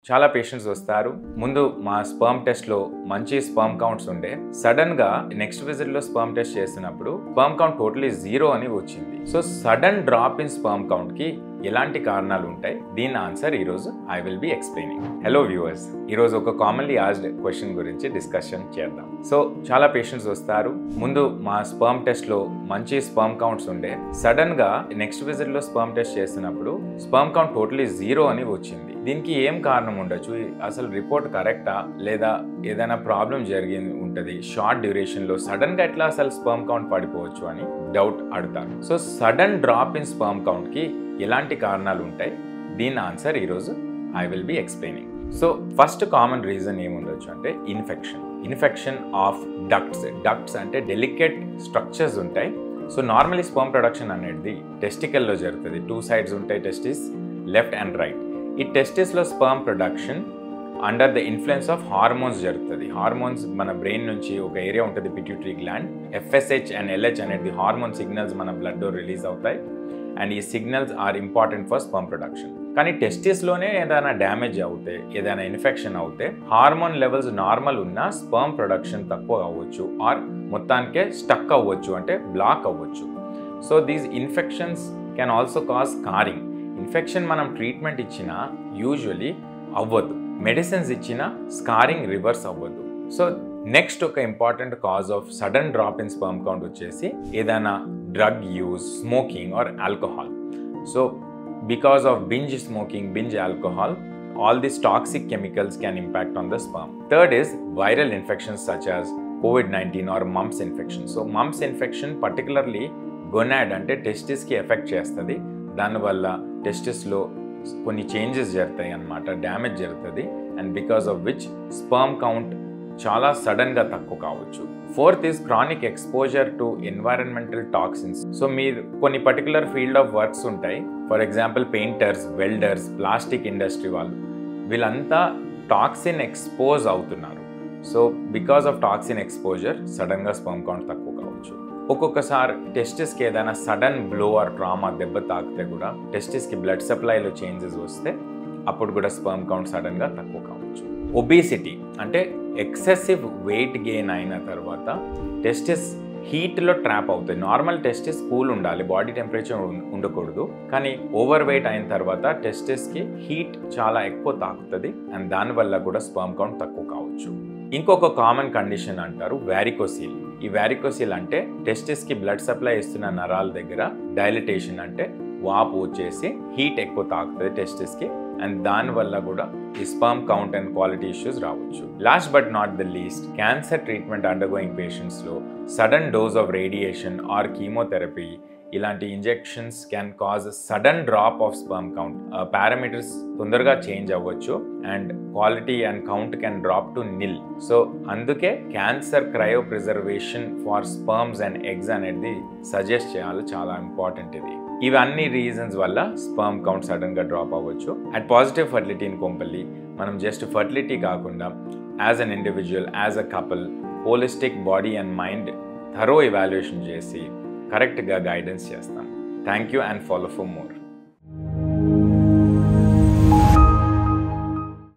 చాలా పేషెంట్స్ వస్తారు. ముందు మా స్పర్మ్ టెస్ట్లో మంచి స్పర్మ్ కౌంట్స్ ఉండే, సడన్గా నెక్స్ట్ విజిట్లో స్పర్మ్ టెస్ట్ చేసినప్పుడు స్పర్మ్ కౌంట్ టోటలీ 0 అని వచ్చింది. So sudden drop in sperm కౌంట్కి ఎలాంటి కారణాలు ఉంటాయి? దీని ఆన్సర్ ఈరోజు I will be explaining. Hello viewers, ఈరోజు ఒక కామన్లీ ఆస్డ్ క్వశ్చన్ గురించి డిస్కషన్ చేద్దాం. సో చాలా పేషెంట్స్ వస్తారు. ముందు మా స్పర్మ్ టెస్ట్లో మంచి స్పర్మ్ కౌంట్స్ ఉండే, సడన్గా నెక్స్ట్ విజిట్లో స్పర్మ్ టెస్ట్ చేసినప్పుడు స్పర్మ్ కౌంట్ టోటలీ 0 అని వచ్చింది. దీనికి ఏం కారణం ఉండొచ్చు? అసలు రిపోర్ట్ కరెక్టా లేదా ఏదైనా ప్రాబ్లం జరిగింది ఉంటుంది? షార్ట్ డ్యూరేషన్లో సడన్గా ఎట్లా అసలు స్పర్మ్ కౌంట్ పడిపోవచ్చు అని డౌట్ అడుగుతారు. So sudden drop in sperm కౌంట్కి ఎలాంటి కారణాలు ఉంటాయి? దీని ఆన్సర్ ఈరోజు I will be explaining. So first common reason ఏముండొచ్చు అంటే ఇన్ఫెక్షన్ ఆఫ్ డక్ట్స్ అంటే డెలికేట్ స్ట్రక్చర్స్ ఉంటాయి. సో నార్మలీ స్పర్మ్ ప్రొడక్షన్ అనేది టెస్టికల్లో జరుగుతుంది. 2 sides ఉంటాయి, టెస్టిస్ లెఫ్ట్ అండ్ రైట్. ఈ టెస్టిస్లో sperm production under the influence of hormones జరుగుతుంది. హార్మోన్స్ మన బ్రెయిన్ నుంచి ఒక ఏరియా ఉంటుంది, pituitary gland. FSH and LH అనేది హార్మోన్ సిగ్నల్స్ మన బ్లడ్లో రిలీజ్ అవుతాయి. అండ్ ఈ signals are important for sperm production. కానీ టెస్టిస్లోనే ఏదైనా డ్యామేజ్ అవుతే, ఏదైనా ఇన్ఫెక్షన్ అవుతే, హార్మోన్ లెవెల్స్ నార్మల్ ఉన్నా స్పర్మ్ ప్రొడక్షన్ తక్కువ అవ్వచ్చు ఆర్ మొత్తానికే స్టక్ అవ్వచ్చు, అంటే బ్లాక్ అవ్వచ్చు. So these infections can also cause scarring. Infection మనం ట్రీట్మెంట్ ఇచ్చినా యూజువలీ అవ్వదు, మెడిసిన్స్ ఇచ్చినా స్కారింగ్ రివర్స్ అవ్వదు. సో నెక్స్ట్ ఒక important cause of sudden drop in sperm count వచ్చేసి ఏదైనా drug use, smoking or alcohol. So because of binge smoking, binge alcohol, all these toxic chemicals can impact on the sperm. Third is viral infections such as COVID-19 or mumps infection. So mumps infection particularly gonad అంటే testis కి effect చేస్తుంది. దానివల్ల testis లో కొన్ని changes జరుగుతాయి అన్నమాట, damage జరుగుతుంది. And because of which sperm count చాలా సడన్గా తక్కువ కావచ్చు. Fourth is chronic exposure to environmental toxins. So మీరు కొన్ని పర్టికులర్ ఫీల్డ్ ఆఫ్ వర్క్స్ ఉంటాయి, for example painters, welders, plastic industry వాళ్ళు, వీళ్ళంతా టాక్సిన్ ఎక్స్పోజ్ అవుతున్నారు. So because of toxin exposure సడన్గా స్పర్మ్ కౌంట్ తక్కువ కావచ్చు. ఒక్కొక్కసారి టెస్టిస్కి ఏదైనా సడన్ బ్లో ఆర్ ట్రామా, దెబ్బ తాకితే కూడా టెస్టిస్కి బ్లడ్ సప్లైలో చేంజెస్ వస్తే అప్పుడు కూడా స్పర్మ్ కౌంట్ సడన్గా తక్కువ కావచ్చు. ఒబేసిటీ అంటే ఎక్సెసివ్ వెయిట్ గెయిన్ అయిన తర్వాత టెస్టిస్ హీట్లో ట్రాప్ అవుతాయి. నార్మల్ టెస్టిస్ కూల్ ఉండాలి, బాడీ టెంపరేచర్ ఉండకూడదు. కానీ ఓవర్ వెయిట్ అయిన తర్వాత టెస్టిస్కి హీట్ చాలా ఎక్కువ తాకుతుంది అండ్ దానివల్ల కూడా స్పర్మ్ కౌంట్ తక్కువ కావచ్చు. ఇంకొక కామన్ కండిషన్ అంటారు వ్యారికోసిల్. ఈ వ్యారికోసిల్ అంటే టెస్టిస్కి బ్లడ్ సప్లై ఇస్తున్న నరాల దగ్గర డైలిటేషన్ అంటే వాపు వచ్చేసి హీట్ ఎక్కువ తాకుతుంది టెస్టిస్కి అండ్ దానివల్ల కూడా ఈ sperm count and quality issues రావచ్చు. Last but not the least, cancer treatment undergoing పేషెంట్స్లో sudden dose of radiation or chemotherapy ఇలాంటి injections can cause sudden drop of sperm count. Parameters తొందరగా చేంజ్ అవ్వచ్చు and quality and count can drop to nil. So అందుకే cancer cryopreservation for sperms and eggs అనేది suggest చేయాలి, చాలా important ఇది. ఇవన్నీ reasons వల్ల స్పర్మ్ కౌంట్ సడన్గా డ్రాప్ అవ్వచ్చు. At positive fertility in Kompally మనం జస్ట్ ఫర్టిలిటీ కాకుండా as an individual, as a couple, holistic body and mind thorough evaluation చేసి కరెక్ట్గా గైడెన్స్ చేస్తాం. Thank you and follow for more.